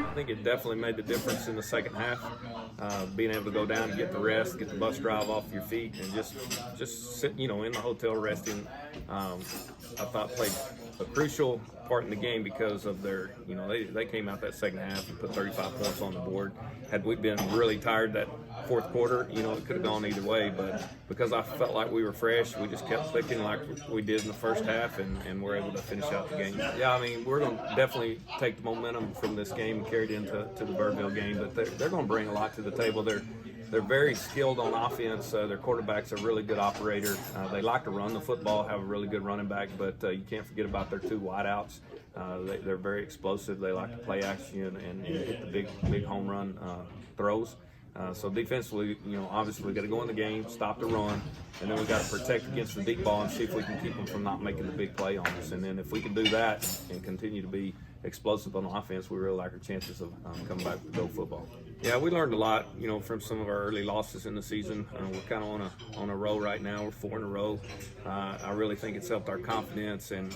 I think it definitely made the difference in the second half. Being able to go down and get the rest, get the bus drive off your feet, and just sit, in the hotel resting. I thought played a crucial part in the game because of their, they came out that second half and put 35 points on the board. Had we been really tired that fourth quarter, it could have gone either way. But because I felt like we were fresh, we just kept clicking like we did in the first half, and we're able to finish out the game. Yeah, I mean, we're going to definitely take the momentum from this game and carry it into the Birdville game. But they're going to bring a lot to the table. They're very skilled on offense. Their quarterback's a really good operator. They like to run the football, have a really good running back, but you can't forget about their two wideouts. They're very explosive. They like to play action and hit the big home run throws. So defensively, obviously we got to go in the game, stop the run, and then we got to protect against the deep ball and see if we can keep them from not making the big play on us. And then if we can do that and continue to be explosive on offense, we really like our chances of coming back to go football. Yeah, we learned a lot, from some of our early losses in the season. We're kind of on a roll right now. We're 4 in a row. I really think it's helped our confidence, and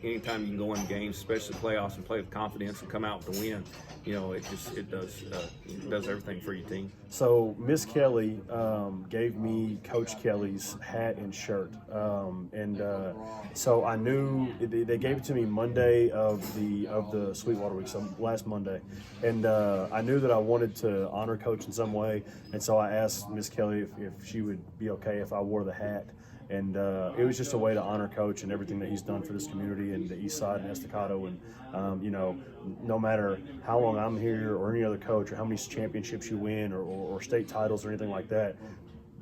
anytime you can go in games, especially playoffs, and play with confidence and come out with a win, it does everything for your team. So Miss Kelley gave me Coach Kelly's hat and shirt, so I knew they gave it to me Monday of the Sweetwater week, so last Monday, and I knew that I wanted to honor Coach in some way, and so I asked Miss Kelley if she would be okay if I wore the hat. And it was just a way to honor Coach and everything that he's done for this community and the East Side and Estacado. And, no matter how long I'm here or any other coach or how many championships you win or state titles or anything like that,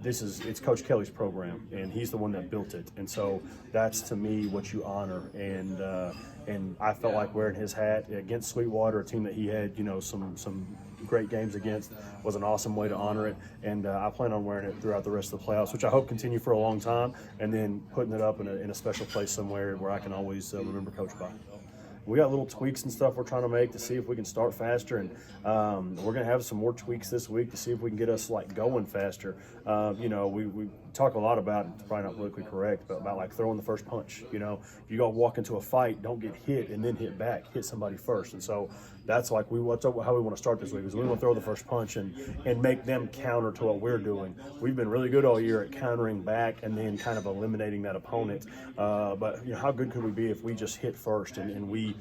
it's Coach Kelly's program, and he's the one that built it. And so that's, to me, what you honor. And I felt like wearing his hat against Sweetwater, a team that he had, some great games against, was an awesome way to honor it. And I plan on wearing it throughout the rest of the playoffs, which I hope continue for a long time, and then putting it up in a special place somewhere where I can always remember Coach by. We got little tweaks and stuff we're trying to make to see if we can start faster, and we're going to have some more tweaks this week to see if we can get us going faster. We talk a lot about, it's probably not politically correct, but about throwing the first punch. If you go walk into a fight, don't get hit and then hit back, hit somebody first. And so that's how we want to start this week, is we want to throw the first punch and make them counter to what we're doing. We've been really good all year at countering back and then kind of eliminating that opponent. But how good could we be if we just hit first and we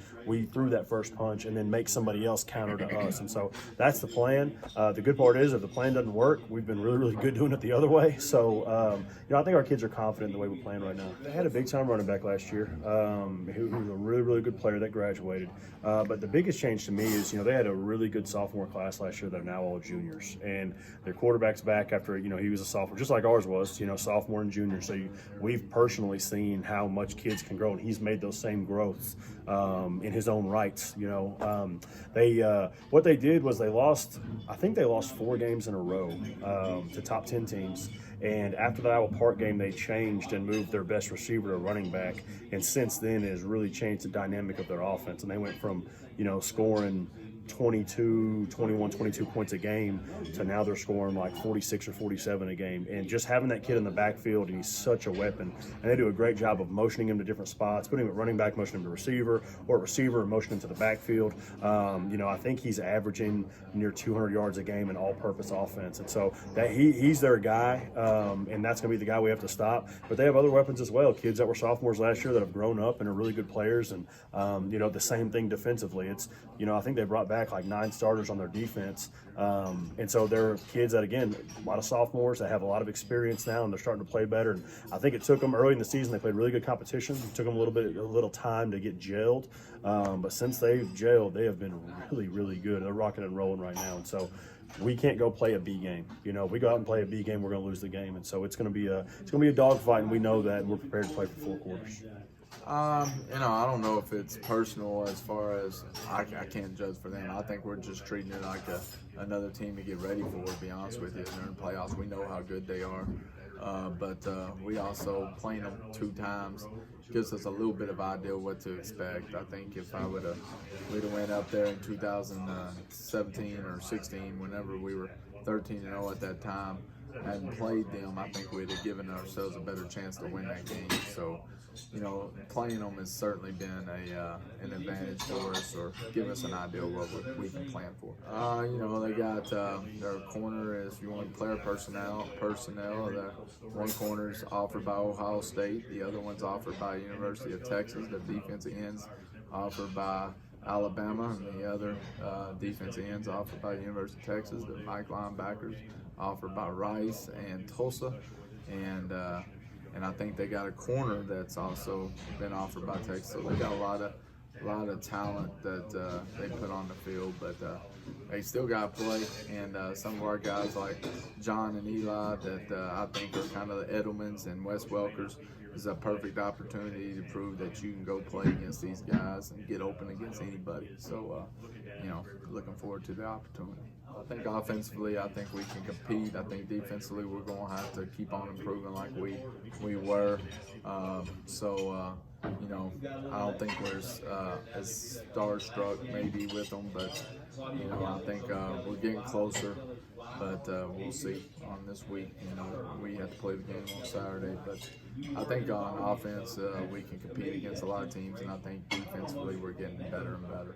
threw that first punch and then make somebody else counter to us? And so that's the plan. The good part is, if the plan doesn't work, we've been really, really good doing it the other way. So, I think our kids are confident in the way we're playing right now. They had a big-time running back last year who was a really, really good player that graduated. But the biggest change to me is, they had a really good sophomore class last year that are now all juniors. And their quarterback's back after, he was a sophomore, just like ours was, sophomore and junior. So we've personally seen how much kids can grow, and he's made those same growths in his own rights. What they did was they lost 4 games in a row to top 10 teams. And after the Iowa Park game, they changed and moved their best receiver to running back. And since then, it has really changed the dynamic of their offense. And they went from, scoring 22 points a game to now they're scoring 46 or 47 a game. And just having that kid in the backfield, and he's such a weapon. And they do a great job of motioning him to different spots, putting him at running back, motioning him to receiver, or receiver and motioning him to the backfield. I think he's averaging near 200 yards a game in all-purpose offense. And so that he's their guy, and that's going to be the guy we have to stop. But they have other weapons as well, kids that were sophomores last year that have grown up and are really good players. And, the same thing defensively. It's, I think they brought back 9 starters on their defense. And so they're kids that, again, a lot of sophomores that have a lot of experience now, and they're starting to play better. And I think it took them early in the season. They played really good competition. It took them a little time to get gelled. But since they've gelled, they have been really, really good. They're rocking and rolling right now. And so we can't go play a B game. If we go out and play a B game, we're going to lose the game. And so it's going to be a dogfight, and we know that, and we're prepared to play for 4 quarters. I don't know if it's personal as far as I can't judge for them. I think we're just treating it like another team to get ready for, to be honest with you. They're in the playoffs. We know how good they are. But we also playing them 2 times gives us a little bit of idea what to expect. I think if we'd have went up there in 2017 or 16, whenever we were 13-0 at that time, hadn't played them, I think we'd have given ourselves a better chance to win that game. So, you know, playing them has certainly been an advantage for us, or give us an idea of what we can plan for. You know, they got their corner is, if you want player personnel. The one corner is offered by Ohio State, the other one's offered by University of Texas. The defensive ends offered by Alabama, and the other defensive ends offered by University of Texas. The Mike linebackers offered by Rice and Tulsa, and I think they got a corner that's also been offered by Texas. So they got a lot of talent that they put on the field, but they still got to play. And some of our guys like John and Eli that I think are kind of the Edelmans and Wes Welkers is a perfect opportunity to prove that you can go play against these guys and get open against anybody. So, you know, looking forward to the opportunity. I think offensively, I think we can compete. I think defensively, we're going to have to keep on improving like we were. You know, I don't think we're as starstruck maybe with them, but, you know, I think we're getting closer. But we'll see on this week. You know, we have to play the game on Saturday. But I think on offense, we can compete against a lot of teams, and I think defensively, we're getting better and better.